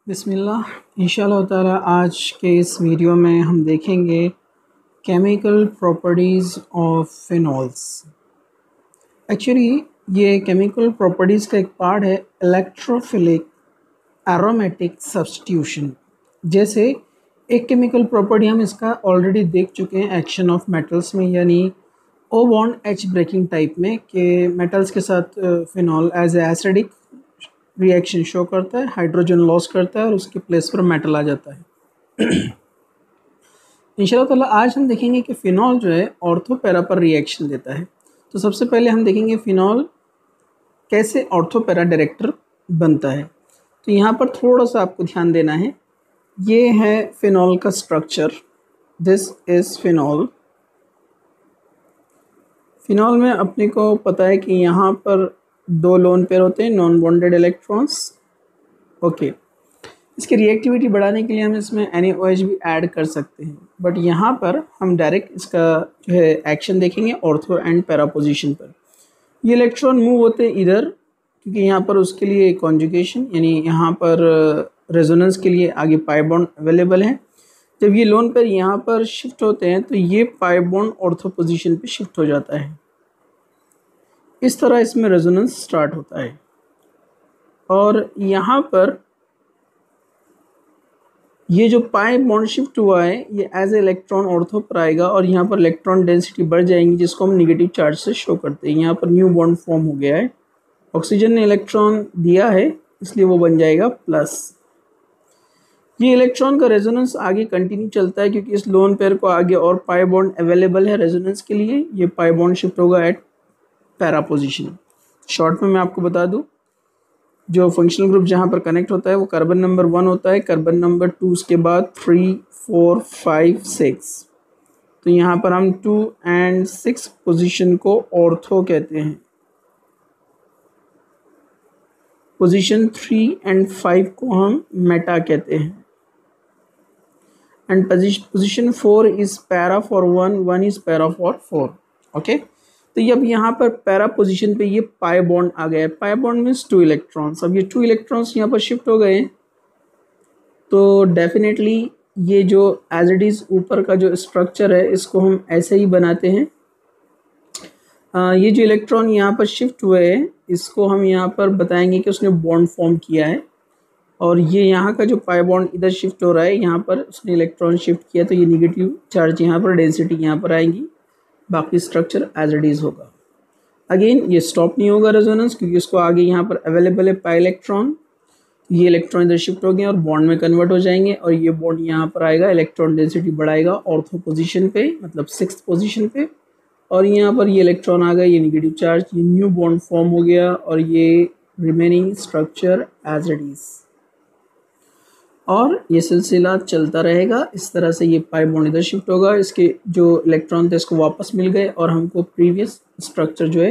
बिस्मिल्लाह इंशाल्लाह ताला आज के इस वीडियो में हम देखेंगे chemical properties of phenols. Actually ये केमिकल प्रॉपर्टीज़ का एक पार्ट है इलेक्ट्रोफिलिक एरोमेटिक सब्स्टिट्यूशन। जैसे एक केमिकल प्रॉपर्टी हम इसका ऑलरेडी देख चुके हैं एक्शन ऑफ मेटल्स में, यानी O bond H breaking type में, कि मेटल्स के साथ phenol as a acidic reaction show करता है, हाइड्रोजन लॉस करता है और उसके प्लेस पर मेटल आ जाता है। इंशाल्लाह ताला आज हम देखेंगे कि फ़िनॉल जो है ऑर्थो पैरा पर रिएक्शन देता है। तो सबसे पहले हम देखेंगे फ़िनॉल कैसे ऑर्थो पैरा डायरेक्टर बनता है। तो यहाँ पर थोड़ा सा आपको ध्यान देना है। ये है फ़िनॉल का structure, this is phenol. Phenol में अपने को पता है कि यहाँ पर दो लोन पेयर होते हैं, नॉन बॉन्डेड इलेक्ट्रॉन्स। ओके, इसकी रिएक्टिविटी बढ़ाने के लिए हम इसमें NaOH भी ऐड कर सकते हैं, बट यहाँ पर हम डायरेक्ट इसका जो है एक्शन देखेंगे ऑर्थो एंड पैरा पोजीशन पर। ये इलेक्ट्रॉन मूव होते हैं इधर, क्योंकि यहाँ पर उसके लिए कॉन्जुगेशन यानी यहाँ पर रेजोनेंस के लिए आगे पाई बॉन्ड अवेलेबल है। जब ये लोन पेयर यहाँ पर शिफ्ट होते हैं तो ये पाई बॉन्ड ऑर्थो पोजीशन पे शिफ्ट हो जाता है। इस तरह इसमें रेजोनेंस स्टार्ट होता है और यहाँ पर ये जो पाई बॉन्ड शिफ्ट हुआ है ये एज ए इलेक्ट्रॉन ऑर्थो पर आएगा और यहाँ पर इलेक्ट्रॉन डेंसिटी बढ़ जाएंगी, जिसको हम नेगेटिव चार्ज से शो करते हैं। यहाँ पर न्यू बॉन्ड फॉर्म हो गया है, ऑक्सीजन ने इलेक्ट्रॉन दिया है इसलिए वो बन जाएगा प्लस। ये इलेक्ट्रॉन का रेजोनेंस आगे कंटिन्यू चलता है क्योंकि इस लोन पेयर को आगे और पाई बॉन्ड अवेलेबल है रेजोनेंस के लिए। ये पाई बॉन्ड शिफ्ट होगा एट पैरा पोजीशन। शॉर्ट में मैं आपको बता दूं, जो फंक्शनल ग्रुप जहां पर कनेक्ट होता है वो कार्बन नंबर 1 होता है, कार्बन नंबर 2 उसके बाद 3, 4, 5, 6। तो यहाँ पर हम 2 and 6 पोजीशन को ऑर्थो कहते हैं, पोजीशन 3 and 5 को हम मेटा कहते हैं, and position 4 is para for 1 is para for 4। Okay, तो अब यहाँ पर पैरा पोजीशन पे ये पाई बॉन्ड आ गया है। Pi bond means 2 electrons. अब ये 2 इलेक्ट्रॉन्स यहाँ पर शिफ्ट हो गए, तो डेफिनेटली ये जो एज इट इज़ ऊपर का जो स्ट्रक्चर है इसको हम ऐसे ही बनाते हैं। ये जो इलेक्ट्रॉन यहाँ पर शिफ्ट हुए हैं इसको हम यहाँ पर बताएंगे कि उसने बॉन्ड फॉर्म किया है, और ये यहाँ का जो पाई बॉन्ड इधर शिफ्ट हो रहा है यहाँ पर उसने इलेक्ट्रॉन शिफ्ट किया, तो ये निगेटिव चार्ज यहाँ पर, डेंसिटी यहाँ पर आएंगी, बाकी स्ट्रक्चर एज इट इज़ होगा। अगेन ये स्टॉप नहीं होगा रेजोनेंस, क्योंकि उसको आगे यहाँ पर अवेलेबल है पाई इलेक्ट्रॉन। ये इलेक्ट्रॉन इधर शिफ्ट हो गए और बॉन्ड में कन्वर्ट हो जाएंगे, और ये बॉन्ड यहाँ पर आएगा, इलेक्ट्रॉन डेंसिटी बढ़ाएगा ऑर्थो पोजीशन पे, मतलब 6th पोजीशन पे, और यहाँ पर ये इलेक्ट्रॉन आ गया, ये निगेटिव चार्ज, ये न्यू बॉन्ड फॉर्म हो गया और ये remaining structure as it is, और ये सिलसिला चलता रहेगा। इस तरह से ये पाई बॉन्ड इधर शिफ्ट होगा, इसके जो इलेक्ट्रॉन थे इसको वापस मिल गए और हमको प्रीवियस स्ट्रक्चर जो है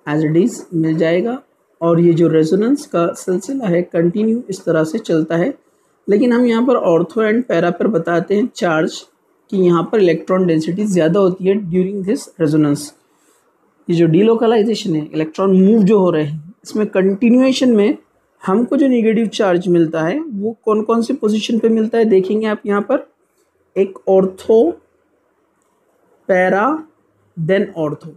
एज इट इज़ मिल जाएगा। और ये जो रेजोनेंस का सिलसिला है कंटिन्यू इस तरह से चलता है। लेकिन हम यहाँ पर ऑर्थो एंड पैरा पर बताते हैं चार्ज कि यहाँ पर इलेक्ट्रॉन डेंसिटी ज़्यादा होती है ड्यूरिंग दिस रेजोनेंस। ये जो डीलोकलाइजेशन है, इलेक्ट्रॉन मूव जो हो रहे हैं, इसमें कंटिन्यूएशन में हमको जो नेगेटिव चार्ज मिलता है वो कौन कौन से पोजीशन पे मिलता है देखेंगे आप यहाँ पर। एक ऑर्थो, पैरा, देन ऑर्थो।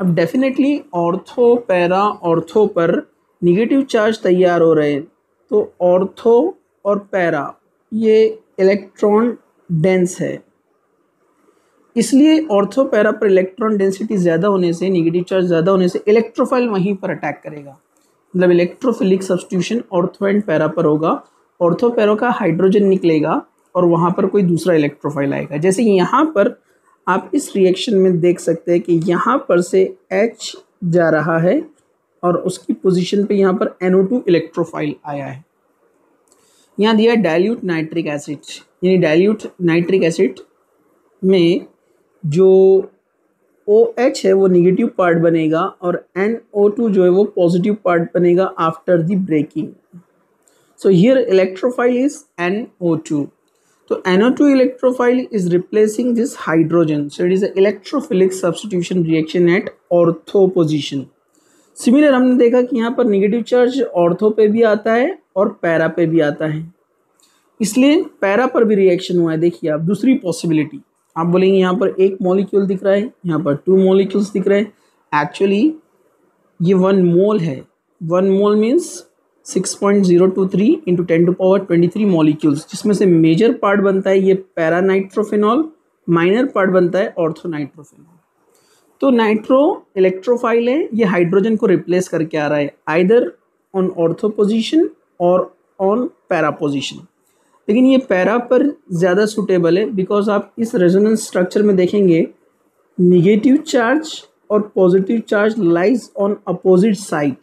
अब डेफिनेटली ऑर्थो, पैरा, ऑर्थो पर नेगेटिव चार्ज तैयार हो रहे हैं, तो ऑर्थो और पैरा ये इलेक्ट्रॉन डेंस है, इसलिए ऑर्थो पैरा पर इलेक्ट्रॉन डेंसिटी ज़्यादा होने से, नेगेटिव चार्ज ज़्यादा होने से इलेक्ट्रोफाइल वहीं पर अटैक करेगा। मतलब electrophilic substitution ortho and para पर होगा। ऑर्थो पैरा का हाइड्रोजन निकलेगा और वहाँ पर कोई दूसरा इलेक्ट्रोफाइल आएगा। जैसे यहाँ पर आप इस रिएक्शन में देख सकते हैं कि यहाँ पर से H जा रहा है और उसकी पोजीशन पे यहाँ पर NO2 इलेक्ट्रोफाइल आया है। यहाँ दिया है डाइल्यूट नाइट्रिक एसिड, यानी डाइल्यूट नाइट्रिक एसिड में जो OH है वो निगेटिव पार्ट बनेगा और NO2 जो है वो पॉजिटिव पार्ट बनेगा after the breaking. So here electrophile is NO2. तो NO2 electrophile is replacing this hydrogen, so it is electrophilic substitution reaction at ortho position. Similar हमने देखा कि यहाँ पर निगेटिव चार्ज ऑर्थो पे भी आता है और पैरा पे भी आता है। इसलिए पैरा पर भी रिएक्शन हुआ है। देखिए आप दूसरी पॉसिबिलिटी, आप बोलेंगे यहाँ पर एक मॉलिक्यूल दिख रहा है, यहाँ पर 2 मॉलिक्यूल्स दिख रहे हैं। एक्चुअली ये 1 मोल है। 1 मोल मीन्स 6.023 इंटू 10⁻23 मॉलिक्यूल्स, जिसमें से मेजर पार्ट बनता है ये पैरा नाइट्रोफिनॉल, माइनर पार्ट बनता है ऑर्थो नाइट्रोफिनॉल। तो नाइट्रो इलेक्ट्रोफाइल है, ये हाइड्रोजन को रिप्लेस करके आ रहा है आइदर ऑन ऑर्थो पोजीशन और ऑन पैरा पोजीशन। लेकिन ये पैरा पर ज़्यादा सूटेबल है बिकॉज आप इस रेजोनेंस स्ट्रक्चर में देखेंगे निगेटिव चार्ज और positive charge lies on opposite side.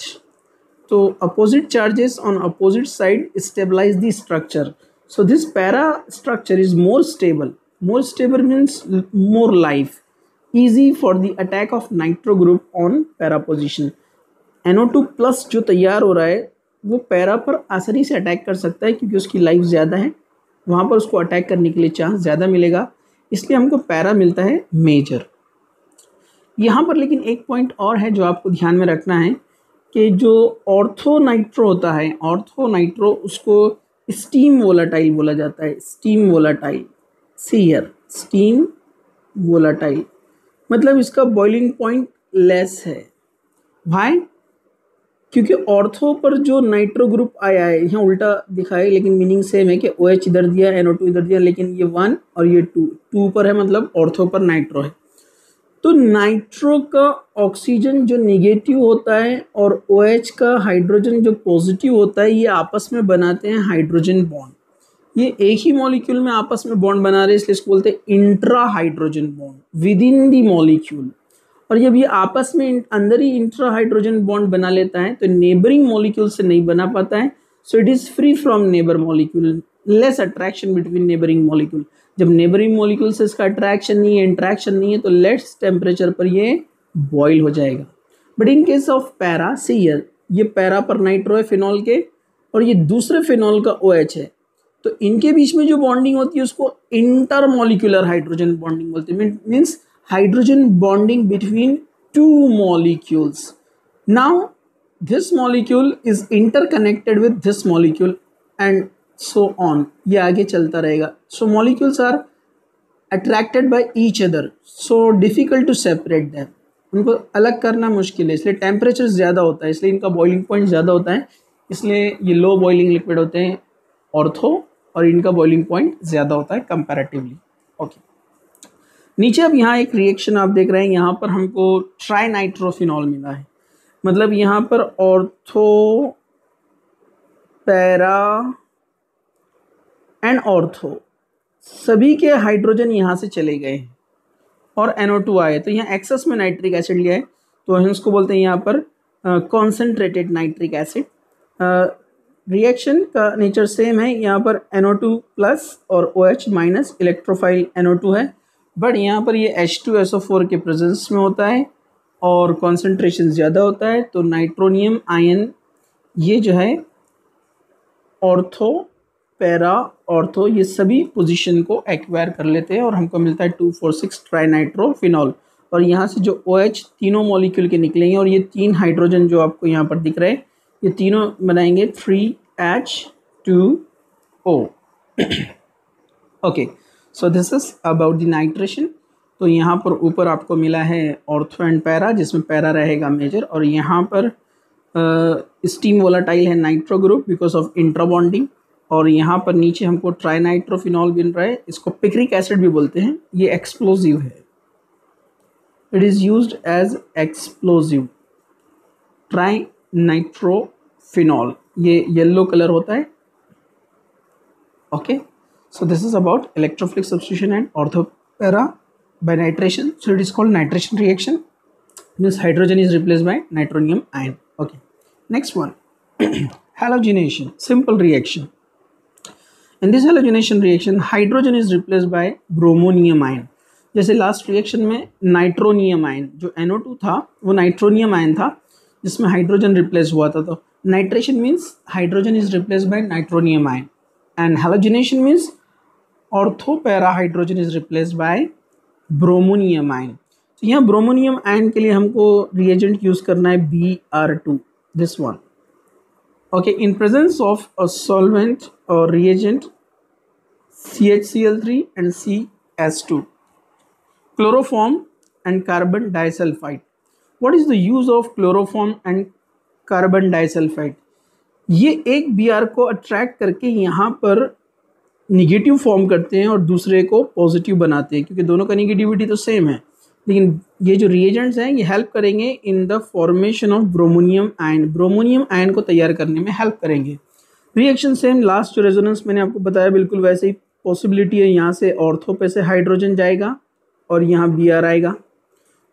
तो opposite charges on opposite side stabilize the structure. So this para structure is more stable. More stable means more life, easy for the attack of nitro group on para position। NO2 plus जो तैयार हो रहा है वो para पर आसानी से attack कर सकता है क्योंकि उसकी लाइफ ज़्यादा है, वहाँ पर उसको अटैक करने के लिए चांस ज़्यादा मिलेगा, इसलिए हमको पैरा मिलता है मेजर। यहाँ पर लेकिन एक पॉइंट और है जो आपको ध्यान में रखना है कि जो ऑर्थो नाइट्रो होता है, ऑर्थो नाइट्रो उसको स्टीम वोलाटाइल बोला जाता है। Steam volatile, see here, steam volatile मतलब इसका बॉइलिंग पॉइंट लेस है। वाई? क्योंकि ऑर्थो पर जो नाइट्रो ग्रुप आया है, यहाँ उल्टा दिखा है लेकिन मीनिंग सेम है कि OH इधर दिया, NO2 इधर दिया, लेकिन ये 1 और ये 2 पर है, मतलब ऑर्थो पर नाइट्रो है। तो नाइट्रो का ऑक्सीजन जो निगेटिव होता है और OH का हाइड्रोजन जो पॉजिटिव होता है, ये आपस में बनाते हैं हाइड्रोजन बॉन्ड। ये एक ही मॉलिक्यूल में आपस में बॉन्ड बना रहे हैं, इसलिए इसको बोलते हैं intra hydrogen bond with in the molecule. और जब ये आपस में अंदर ही इंट्रा हाइड्रोजन बॉन्ड बना लेता है तो नेबरिंग मॉलिक्यूल से नहीं बना पाता है। So it is free from neighbour molecule, less attraction between neighbouring molecule. जब नेबरिंग मॉलिक्यूल से इसका अट्रैक्शन नहीं है, इंट्रैक्शन नहीं है, तो लेस टेम्परेचर पर ये बॉयल हो जाएगा। But in case of para, see here, ये पैरा पर नाइट्रो है फिनॉल के और ये दूसरे फिनॉल का OH है, तो इनके बीच में जो बॉन्डिंग होती है उसको इंटरमॉलिक्यूलर हाइड्रोजन बॉन्डिंग बोलते हैं। Means hydrogen bonding between 2 molecules. Now this molecule is interconnected with this molecule and so on, ये आगे चलता रहेगा। So molecules are attracted by each other, so difficult to separate them, उनको अलग करना मुश्किल है, इसलिए टेम्परेचर ज़्यादा होता है, इसलिए इनका बॉइलिंग पॉइंट ज़्यादा होता है, इसलिए ये लो बॉइलिंग लिक्विड होते हैं ऑर्थो और इनका बॉइलिंग पॉइंट ज़्यादा होता है कंपैरेटिवली। ओके, नीचे अब यहाँ एक रिएक्शन आप देख रहे हैं, यहाँ पर हमको ट्राइनाइट्रोफिनॉल मिला है। मतलब यहाँ पर ऑर्थो, पैरा एंड ऑर्थो सभी के हाइड्रोजन यहाँ से चले गए हैं और NO2 आए, तो यहाँ एक्सेस में नाइट्रिक एसिड लिया है, तो हम इसको बोलते हैं यहाँ पर कॉन्सेंट्रेटेड नाइट्रिक एसिड। रिएक्शन का नेचर सेम है, यहाँ पर NO2 प्लस और OH माइनस इलेक्ट्रोफाइल NO2 है, बट यहाँ पर ये H2SO4 के प्रेजेंस में होता है और कॉन्सेंट्रेशन ज़्यादा होता है, तो नाइट्रोनियम आयन ये जो है ऑर्थो, पैरा, ऑर्थो ये सभी पोजीशन को एक्वायर कर लेते हैं और हमको मिलता है 2,4,6 ट्राइनाइट्रोफिनॉल। और यहाँ से जो OH तीनों मॉलिक्यूल के निकलेंगे और ये 3 हाइड्रोजन जो आपको यहाँ पर दिख रहे हैं, ये तीनों बनाएंगे 3H2O। Okay, so this is about the nitration. तो यहाँ पर ऊपर आपको मिला है ऑर्थो एंड पैरा, जिसमें पैरा रहेगा मेजर, और यहाँ पर स्टीम वोलाटाइल है नाइट्रो ग्रुप बिकॉज ऑफ इंट्राबॉन्डिंग, और यहाँ पर नीचे हमको ट्राइनाइट्रोफिनॉल मिल रहा है, इसको पिक्रिक एसिड भी बोलते हैं, ये एक्सप्लोजिव है, it is used as explosive. Trinitrophenol ये येलो कलर होता है। Okay, so this is about electrophilic substitution and orthopara by nitration. So it is called nitration reaction. Means hydrogen is replaced by nitronium ion. Okay, next one, halogenation, simple reaction. In this halogenation reaction, hydrogen is replaced by bromonium ion. जैसे last reaction में nitronium ion, जो NO2 था वो nitronium ion था जिसमें hydrogen replace हुआ था, तो nitration means hydrogen is replaced by nitronium ion and halogenation means ortho para hydrogen is replaced by bromonium ion. तो यहाँ ब्रोमोनियम आयन के लिए हमको रिएजेंट यूज करना है Br2, this one. Okay, in presence of a solvent और reagent CHCl3 and CS2. Chloroform and carbon disulfide. What is the use of chloroform and carbon disulfide? ये एक Br को attract करके यहाँ पर निगेटिव फॉर्म करते हैं और दूसरे को पॉजिटिव बनाते हैं, क्योंकि दोनों का निगेटिविटी तो सेम है, लेकिन ये जो रिएजेंट्स हैं ये हेल्प करेंगे in the formation of bromonium ion. Bromonium ion को तैयार करने में हेल्प करेंगे। रिएक्शन सेम, लास्ट जो रेजोनेंस मैंने आपको बताया बिल्कुल वैसे ही पॉसिबिलिटी है। यहाँ से ऑर्थो पे से हाइड्रोजन जाएगा और यहाँ Br आएगा।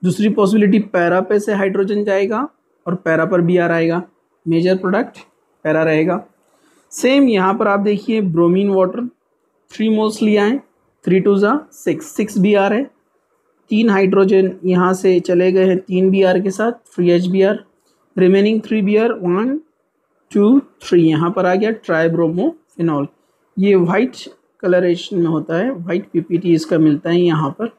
दूसरी पॉसिबिलिटी पैरा पे से हाइड्रोजन जाएगा और पैरा पर Br आएगा। मेजर प्रोडक्ट पैरा रहेगा। सेम यहाँ पर आप देखिए ब्रोमीन वाटर 3 मोल्स लिया है, 3 2 6 Br है। 3 हाइड्रोजन यहाँ से चले गए हैं 3 Br के साथ, फ्री HBr, रिमेनिंग 3 Br 1 2 3 यहाँ पर आ गया ट्राइब्रोमोफिनॉल। ये वाइट कलरेशन में होता है, वाइट PPT इसका मिलता है यहाँ पर।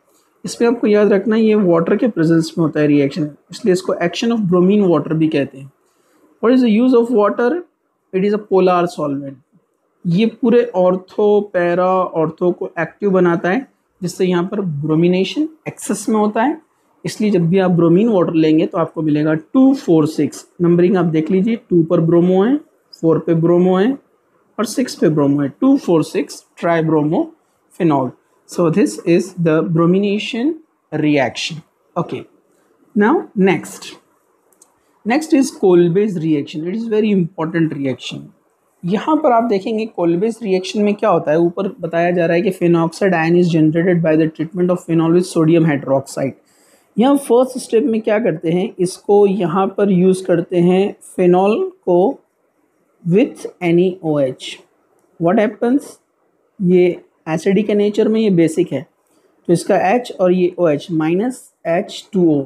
इसमें आपको याद रखना ये वाटर के प्रेजेंस में होता है रिएक्शन, इसलिए इसको एक्शन ऑफ ब्रोमीन वाटर भी कहते हैं। What is the use of water? It is a polar solvent. ये पूरे ऑर्थो पैरा ऑर्थो को एक्टिव बनाता है, जिससे यहाँ पर ब्रोमिनेशन एक्सेस में होता है। इसलिए जब भी आप ब्रोमीन वाटर लेंगे तो आपको मिलेगा 2 4 6। नंबरिंग आप देख लीजिए, 2 पर ब्रोमो है, 4 पे ब्रोमो है और 6 पे ब्रोमो है। 2 4 6 tribromophenol. So this is the bromination reaction. Okay. Now next is Kolbe's reaction. It is very important reaction. यहाँ पर आप देखेंगे Kolbe's reaction में क्या होता है। ऊपर बताया जा रहा है कि phenol ion is generated by the treatment of phenol with sodium hydroxide. यहाँ फर्स्ट स्टेप में क्या करते हैं, इसको यहाँ पर यूज़ करते हैं फिनॉल को with NaOH. What happens? ये एसिडिक के नेचर में, ये बेसिक है, तो इसका H और ये OH minus H2O।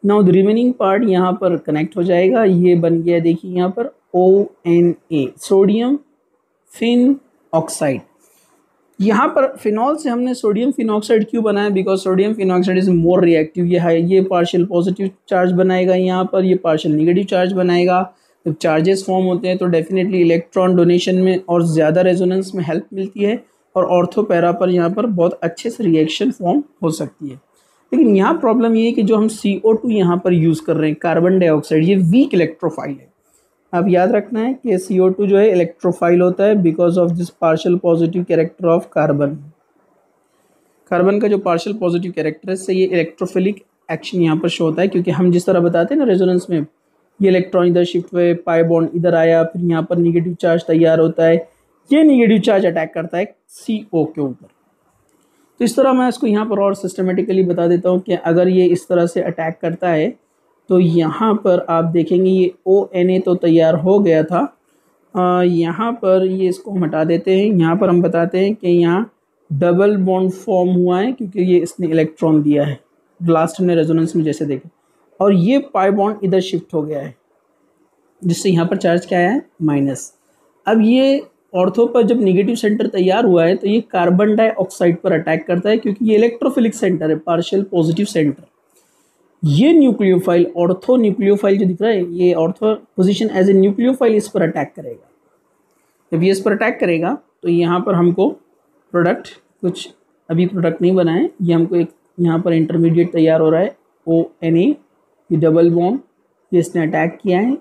Now the remaining part यहाँ पर कनेक्ट हो जाएगा। ये बन गया देखिए यहाँ पर ONA, सोडियम फिन ऑक्साइड। यहाँ पर फिनॉल से हमने सोडियम फिनॉक्साइड क्यों बनाया? Because sodium phenoxide is more reactive. ये पार्शियल पॉजिटिव चार्ज बनाएगा यहाँ पर, ये पार्शियल निगेटिव चार्ज बनाएगा। जब चार्जेस फॉर्म होते हैं तो डेफिनेटली इलेक्ट्रॉन डोनेशन में और ज़्यादा रेजोनेंस में हेल्प मिलती है और ऑर्थो पैरा पर यहाँ पर बहुत अच्छे से रिएक्शन फॉर्म हो सकती है। लेकिन यहाँ प्रॉब्लम ये है कि जो हम CO2 यहाँ पर यूज़ कर रहे हैं, कार्बन डाइऑक्साइड, ये वीक इलेक्ट्रोफाइल है। आप याद रखना है कि CO2 जो है इलेक्ट्रोफाइल होता है because of this partial positive character of carbon. Carbon का जो पार्शियल पॉजिटिव कैरेक्टर है इससे ये इलेक्ट्रोफिलिक एक्शन यहाँ पर शो होता है, क्योंकि हम जिस तरह बताते हैं ना रेजोनेंस में, ये इलेक्ट्रॉन इधर शिफ्ट हुए, पाई बॉन्ड इधर आया, फिर यहाँ पर निगेटिव चार्ज तैयार होता है, ये निगेटिव चार्ज अटैक करता है CO के ऊपर। तो इस तरह मैं इसको यहाँ पर और सिस्टमेटिकली बता देता हूँ कि अगर ये इस तरह से अटैक करता है तो यहाँ पर आप देखेंगे ये ONA तो तैयार हो गया था। यहाँ पर ये इसको हम हटा देते हैं। यहाँ पर हम बताते हैं कि यहाँ डबल बॉन्ड फॉर्म हुआ है क्योंकि ये इसने इलेक्ट्रॉन दिया है, लास्ट हमने रेजोनेंस में जैसे देखे, और ये पाई बॉन्ड इधर शिफ्ट हो गया है जिससे यहाँ पर चार्ज क्या आया है? माइनस। अब ये ऑर्थो पर जब निगेटिव सेंटर तैयार हुआ है तो ये कार्बन डाइऑक्साइड पर अटैक करता है, क्योंकि ये इलेक्ट्रोफिलिक सेंटर है, पार्शियल पॉजिटिव सेंटर। ये न्यूक्लियोफाइल, ऑर्थो न्यूक्लियोफाइल जो दिख रहा है, ये ortho position as a nucleophile इस पर अटैक करेगा। जब ये इस पर अटैक करेगा तो यहाँ पर हमको प्रोडक्ट, कुछ अभी प्रोडक्ट नहीं बनाए, ये हमको एक यहाँ पर इंटरमीडिएट तैयार हो रहा है ONA, ये डबल बॉन्ड, ये इसने अटैक किया है।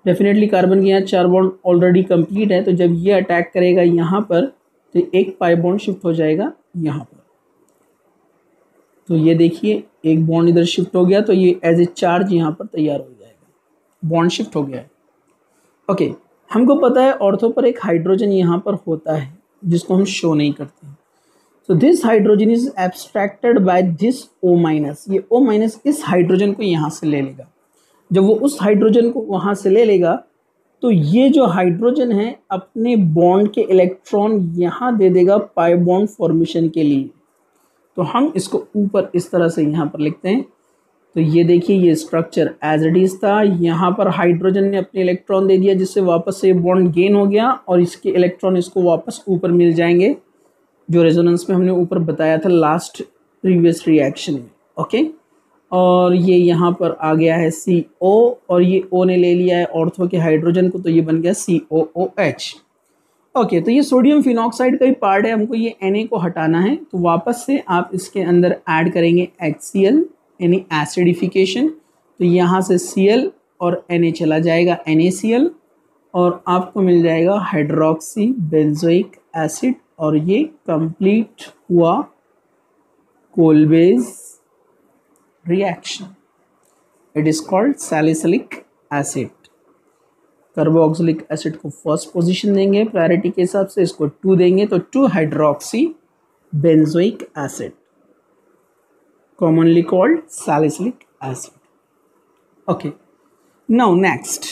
डेफिनेटली कार्बन के यहाँ 4 बॉन्ड ऑलरेडी कंप्लीट है, तो जब ये अटैक करेगा यहाँ पर तो एक पाई बॉन्ड शिफ्ट हो जाएगा यहाँ पर। तो ये देखिए एक बॉन्ड इधर शिफ्ट हो गया, तो ये एज ए चार्ज यहाँ पर तैयार हो जाएगा, बॉन्ड शिफ्ट हो गया है। ओके, हमको पता है ऑर्थो पर एक हाइड्रोजन यहाँ पर होता है जिसको हम शो नहीं करते। So this hydrogen is abstracted by this O-। ये O- इस हाइड्रोजन को यहाँ से ले लेगा। जब वो उस हाइड्रोजन को वहाँ से ले लेगा तो ये जो हाइड्रोजन है अपने बॉन्ड के इलेक्ट्रॉन यहाँ दे देगा पाई बॉन्ड फॉर्मेशन के लिए। तो हम इसको ऊपर इस तरह से यहाँ पर लिखते हैं। तो ये देखिए ये स्ट्रक्चर एज इट इज़ था, यहाँ पर हाइड्रोजन ने अपने इलेक्ट्रॉन दे दिया जिससे वापस से बॉन्ड गेन हो गया और इसके इलेक्ट्रॉन इसको वापस ऊपर मिल जाएंगे, जो रेजोनेंस में हमने ऊपर बताया था लास्ट प्रीवियस रिएक्शन में। ओके, और ये यहाँ पर आ गया है CO और ये O ने ले लिया है ऑर्थो के हाइड्रोजन को, तो ये बन गया COOH। ओके, तो ये सोडियम फिनॉक्साइड का ही पार्ट है, हमको ये Na को हटाना है। तो वापस से आप इसके अंदर ऐड करेंगे HCl यानी एसिडिफिकेशन। तो यहाँ से Cl और Na चला जाएगा NaCl और आपको मिल जाएगा हाइड्रोक्सी बेंजोइक एसिड और ये कंप्लीट हुआ Kolbe's reaction. It is called salicylic acid. Carboxylic acid को फर्स्ट पोजीशन देंगे प्रायोरिटी के हिसाब से, इसको 2 देंगे तो 2 hydroxy benzoic acid commonly called salicylic acid. Okay, now next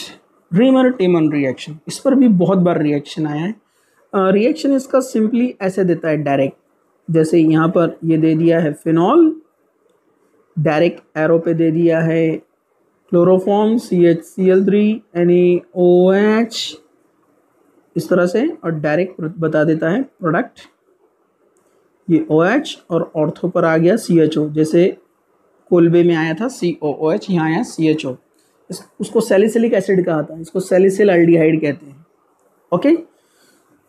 Reimer Tiemann reaction. इस पर भी बहुत बार रिएक्शन आया है। रिएक्शन इसका सिंपली ऐसे देता है डायरेक्ट, जैसे यहाँ पर ये दे दिया है फिनॉल, डायरेक्ट एरो पे दे दिया है क्लोरोफॉर्म CHCl3 NaOH इस तरह से, और डायरेक्ट बता देता है प्रोडक्ट ये OH और ऑर्थो पर आ गया CHO। जैसे कोलबे में आया था COOH, यहाँ आया CHO। उसको सैलिसिलिक एसिड कहा था, इसको सैलिसिल एल्डिहाइड कहते हैं। ओके,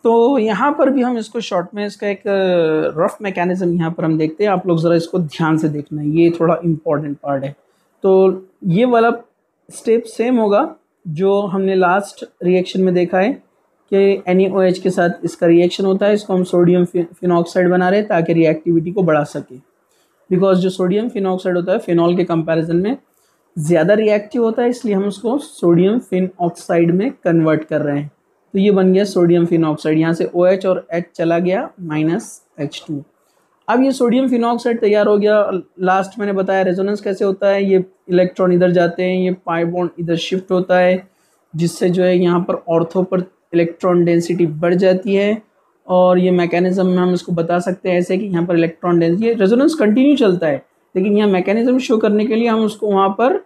तो यहाँ पर भी हम इसको शॉर्ट में इसका एक रफ मैकेनिज्म यहाँ पर हम देखते हैं। आप लोग ज़रा इसको ध्यान से देखना, ये थोड़ा इम्पॉर्टेंट पार्ट है। तो ये वाला स्टेप सेम होगा जो हमने लास्ट रिएक्शन में देखा है कि NaOH के साथ इसका रिएक्शन होता है। इसको हम सोडियम फिनॉक्साइड बना रहे हैं ताकि रिएक्टिविटी को बढ़ा सके, बिकॉज जो सोडियम फिनॉक्साइड होता है फिनॉल के कंपैरिजन में ज़्यादा रिएक्टिव होता है, इसलिए हम उसको सोडियम फिनऑक्साइड में कन्वर्ट कर रहे हैं। तो ये बन गया सोडियम फिनॉक्साइड, यहाँ से OH और H चला गया -H2। अब ये सोडियम फिनॉक्साइड तैयार हो गया। लास्ट मैंने बताया रेजोनेंस कैसे होता है, ये इलेक्ट्रॉन इधर जाते हैं, ये पाई बॉन्ड इधर शिफ्ट होता है, जिससे जो है यहाँ पर ऑर्थो पर इलेक्ट्रॉन डेंसिटी बढ़ जाती है। और ये मैकेनिज्म में हम इसको बता सकते हैं ऐसे कि यहाँ पर इलेक्ट्रॉन डेंसिटी, रेजोनेंस कंटिन्यू चलता है, लेकिन यहाँ मैकेनिज्म शो करने के लिए हम उसको वहाँ पर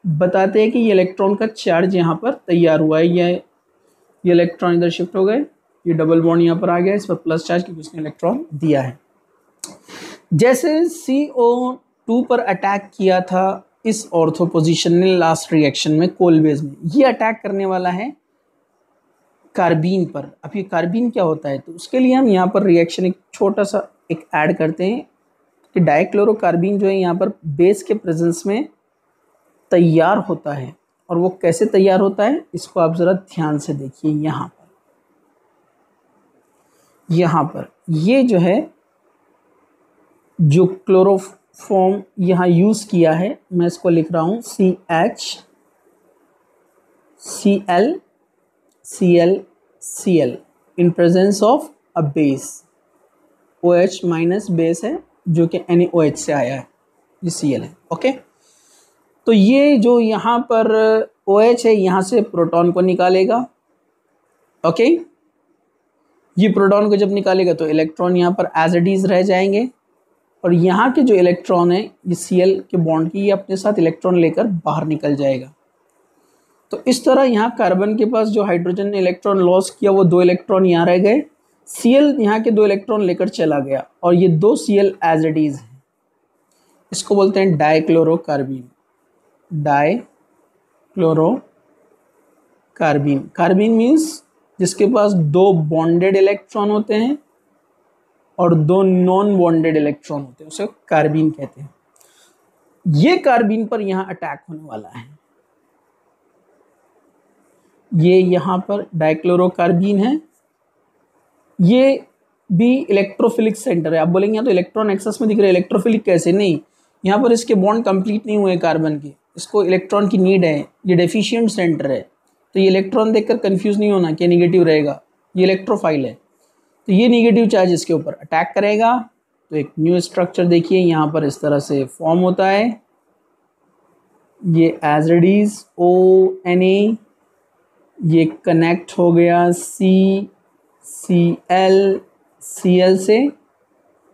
बताते हैं कि ये इलेक्ट्रॉन का चार्ज यहाँ पर तैयार हुआ है। ये इलेक्ट्रॉन इधर शिफ्ट हो गए, ये डबल बॉन्ड यहाँ पर आ गया, इस पर प्लस चार्ज क्योंकि उसने इलेक्ट्रॉन दिया है। जैसे CO2 पर अटैक किया था इस ऑर्थो पोजीशन ने लास्ट रिएक्शन में कोलबेज में, ये अटैक करने वाला है कार्बीन पर। अब ये कार्बीन क्या होता है, तो उसके लिए हम यहाँ पर रिएक्शन एक छोटा सा एक ऐड करते हैं कि डाइक्लोरोकार्बीन जो है यहाँ पर बेस के प्रेजेंस में तैयार होता है। और वो कैसे तैयार होता है इसको आप ज़रा ध्यान से देखिए। यहाँ पर ये जो है जो क्लोरोफॉर्म यहाँ यूज़ किया है, मैं इसको लिख रहा हूँ CHCl in presence of a base. OH minus base है जो कि NaOH से आया है, ये Cl है। ओके, तो ये जो यहाँ पर OH है यहाँ से प्रोटॉन को निकालेगा। ओके, ये प्रोटॉन को जब निकालेगा तो इलेक्ट्रॉन यहाँ पर एज इट इज रह जाएंगे, और यहाँ के जो इलेक्ट्रॉन है ये Cl के बॉन्ड की, ये अपने साथ इलेक्ट्रॉन लेकर बाहर निकल जाएगा। तो इस तरह यहाँ कार्बन के पास जो हाइड्रोजन ने इलेक्ट्रॉन लॉस किया वो 2 इलेक्ट्रॉन यहाँ रह गए, Cl यहाँ के 2 इलेक्ट्रॉन लेकर चला गया, और ये 2 Cl एज इट इज है। इसको बोलते हैं डाइक्लोरोकार्बीन। डाइक्लोरोकार्बीन, कार्बीन मीन्स जिसके पास 2 बॉन्डेड इलेक्ट्रॉन होते हैं और 2 नॉन बॉन्डेड इलेक्ट्रॉन होते हैं, उसे कार्बीन कहते हैं। ये कार्बीन पर यहाँ अटैक होने वाला है। ये यहाँ पर डाइक्लोरोकार्बीन है, ये भी इलेक्ट्रोफिलिक सेंटर है। आप बोलेंगे तो इलेक्ट्रॉन एक्सेस में दिख रहा है, इलेक्ट्रोफिलिक कैसे? नहीं, यहाँ पर इसके बॉन्ड कंप्लीट नहीं हुए कार्बन के, इसको इलेक्ट्रॉन की नीड है, ये डेफिशिएंट सेंटर है। तो ये इलेक्ट्रॉन देखकर कंफ्यूज नहीं होना कि नेगेटिव रहेगा, ये इलेक्ट्रोफाइल है। तो ये नेगेटिव चार्ज इसके ऊपर अटैक करेगा, तो एक न्यू स्ट्रक्चर देखिए यहाँ पर इस तरह से फॉर्म होता है। ये एज इट इज ONa, ये कनेक्ट हो गया Cl से।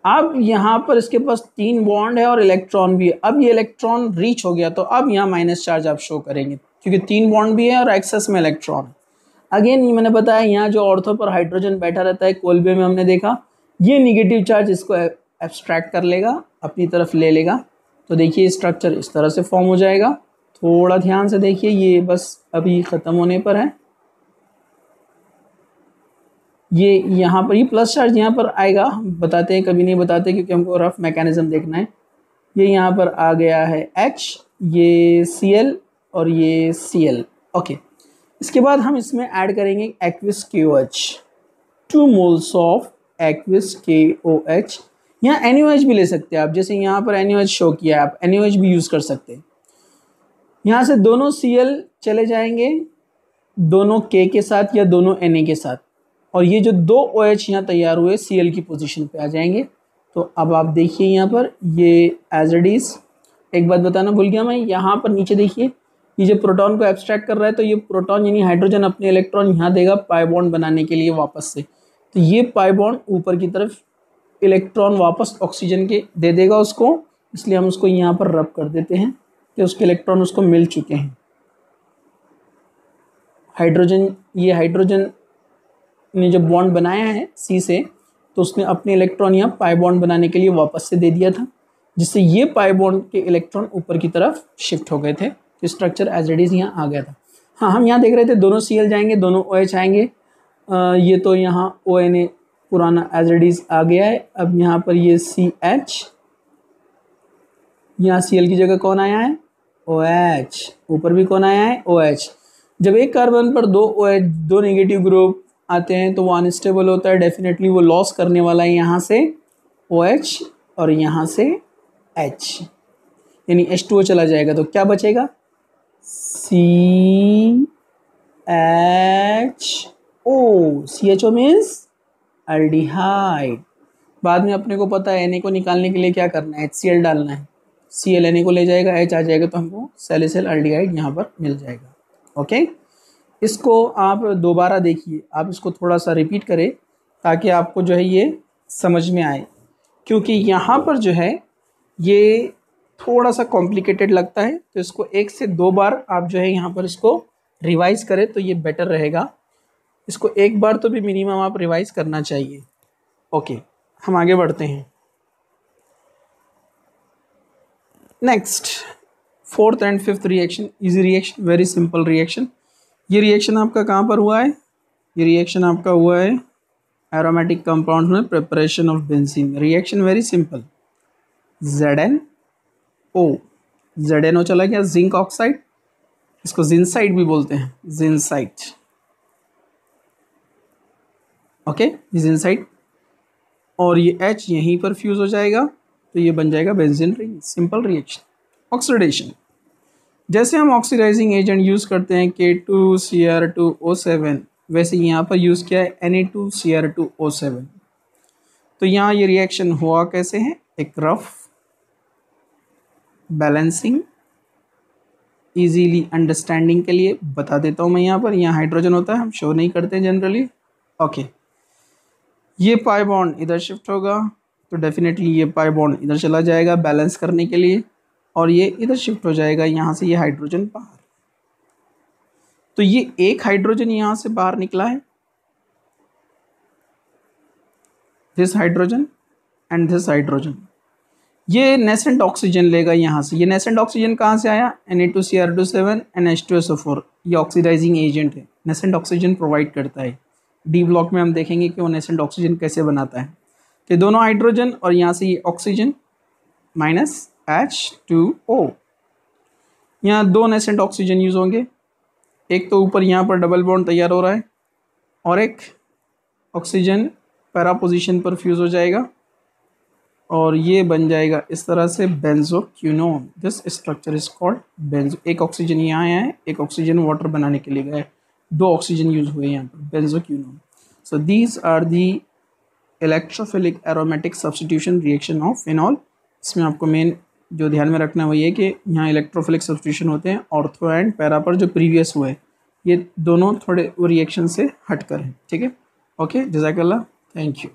अब यहाँ पर इसके पास 3 बॉन्ड है और इलेक्ट्रॉन भी है। अब ये इलेक्ट्रॉन रीच हो गया तो अब यहाँ माइनस चार्ज आप शो करेंगे क्योंकि 3 बॉन्ड भी है और एक्सेस में इलेक्ट्रॉन है। अगेन ये मैंने बताया यहाँ जो ऑर्थो पर हाइड्रोजन बैठा रहता है, कोलबे में हमने देखा, ये निगेटिव चार्ज इसको एब्स्ट्रैक्ट कर लेगा, अपनी तरफ ले लेगा। तो देखिए स्ट्रक्चर इस तरह से फॉर्म हो जाएगा। थोड़ा ध्यान से देखिए, ये बस अभी ख़त्म होने पर है। ये यहाँ पर ये प्लस चार्ज यहाँ पर आएगा, हम बताते हैं कभी नहीं बताते क्योंकि हमको रफ मैकेनिज्म देखना है। ये यहाँ पर आ गया है H, ये Cl और ये Cl। ओके, इसके बाद हम इसमें ऐड करेंगे aqueous KOH, 2 moles of aqueous KOH। यहाँ NaOH भी ले सकते हैं आप, जैसे यहाँ पर NaOH शो किया है, आप NaOH भी यूज़ कर सकते हैं। यहाँ से दोनों Cl चले जाएंगे दोनों K के साथ या दोनों Na के साथ, और ये जो 2 OH यहाँ तैयार हुए Cl की पोजीशन पे आ जाएंगे। तो अब आप देखिए यहाँ पर ये एज इट इज। एक बात बताना भूल गया मैं, यहाँ पर नीचे देखिए ये जो प्रोटॉन को एब्स्ट्रैक्ट कर रहा है, तो ये प्रोटॉन यानी हाइड्रोजन अपने इलेक्ट्रॉन यहाँ देगा पाई बॉन्ड बनाने के लिए वापस से। तो ये पाई बॉन्ड ऊपर की तरफ इलेक्ट्रॉन वापस ऑक्सीजन के दे देगा उसको, इसलिए हम उसको यहाँ पर रब कर देते हैं कि उसके इलेक्ट्रॉन उसको मिल चुके हैं। ये हाइड्रोजन ने जब बॉन्ड बनाया है C से, तो उसने अपने इलेक्ट्रॉन यहाँ पाई बॉन्ड बनाने के लिए वापस से दे दिया था, जिससे ये पाई बॉन्ड के इलेक्ट्रॉन ऊपर की तरफ शिफ्ट हो गए थे। तो स्ट्रक्चर एज इट इज यहाँ आ गया था। हाँ, हम यहाँ देख रहे थे दोनों Cl जाएंगे दोनों OH आएंगे। ये तो यहाँ ONA पुराना एज इट इज आ गया है। अब यहाँ पर ये CH, यहाँ Cl की जगह कौन आया है OH, ऊपर भी कौन आया है OH। जब एक कार्बन पर दो OH, दो नेगेटिव ग्रुप आते हैं तो वो अनस्टेबल होता है, डेफिनेटली वो लॉस करने वाला है यहाँ से OH और यहाँ से H, यानी H2O चला जाएगा। तो क्या बचेगा CHO मीन्स एल्डिहाइड। बाद में अपने को पता है Na को निकालने के लिए क्या करना है, HCl डालना है। Cl Na को ले जाएगा, H आ जाएगा, तो हमको सैलिसिल एल्डिहाइड यहाँ पर मिल जाएगा। ओके, इसको आप दोबारा देखिए, आप इसको थोड़ा सा रिपीट करें ताकि आपको जो है ये समझ में आए, क्योंकि यहाँ पर जो है ये थोड़ा सा कॉम्प्लिकेटेड लगता है। तो इसको 1 से 2 बार आप जो है यहाँ पर इसको रिवाइज करें तो ये बेटर रहेगा। इसको 1 बार तो भी मिनिमम आप रिवाइज करना चाहिए। ओके, हम आगे बढ़ते हैं। Next 4th and 5th reaction, easy reaction, very simple reaction. ये रिएक्शन आपका कहाँ पर हुआ है, ये रिएक्शन आपका हुआ है एरोमेटिक कंपाउंड में preparation of benzene. Reaction very simple, ZnO चला गया, जिंक ऑक्साइड, इसको जिंसाइड भी बोलते हैं, जिंसाइड। ओके, जिंसाइड, और ये H यहीं पर फ्यूज हो जाएगा तो ये बन जाएगा benzene ring. Simple reaction. Oxidation, जैसे हम ऑक्सीडाइजिंग एजेंट यूज़ करते हैं K2Cr2O7, वैसे यहाँ पर यूज़ किया है Na2Cr2O7। तो यहाँ ये रिएक्शन हुआ कैसे है, एक रफ बैलेंसिंग इजीली अंडरस्टैंडिंग के लिए बता देता हूँ मैं। यहाँ पर यहाँ हाइड्रोजन होता है, हम शो नहीं करते जनरली। ओके, ये पाई बॉन्ड इधर शिफ्ट होगा तो डेफिनेटली ये पाई बॉन्ड इधर चला जाएगा बैलेंस करने के लिए, और ये इधर शिफ्ट हो जाएगा, यहाँ से ये हाइड्रोजन बाहर। तो ये एक हाइड्रोजन यहाँ से बाहर निकला है, this hydrogen and this hydrogen. ये नेसेंट ऑक्सीजन लेगा यहाँ से। ये नेसेंट ऑक्सीजन कहाँ से आया, Na2Cr27 NH2SO4। ये ऑक्सीडाइजिंग एजेंट है, नेसेंट ऑक्सीजन प्रोवाइड करता है। डी ब्लॉक में हम देखेंगे कि वो नेसेंट ऑक्सीजन कैसे बनाता है। तो दोनों हाइड्रोजन और यहाँ से ये ऑक्सीजन माइनस H2O। यहाँ 2 नेसेंट ऑक्सीजन यूज होंगे, एक तो ऊपर यहाँ पर डबल बॉन्ड तैयार हो रहा है और एक ऑक्सीजन पैरा पोजीशन पर फ्यूज हो जाएगा और ये बन जाएगा इस तरह से benzoquinone. This structure is called benzo. एक ऑक्सीजन यहाँ आया है, एक ऑक्सीजन वाटर बनाने के लिए गया है, 2 ऑक्सीजन यूज हुए यहाँ पर, benzoquinone. So these are the electrophilic aromatic substitution reaction of phenol. इसमें आपको मेन जो ध्यान में रखना है वो ये कि यहाँ इलेक्ट्रोफिलिक सब्स्टिट्यूशन होते हैं ऑर्थो एंड पैरा पर जो प्रीवियस हुए, ये दोनों थोड़े रिएक्शन से हट कर हैं। ठीक है, ओके, जज़ाकल्लाह, थैंक यू।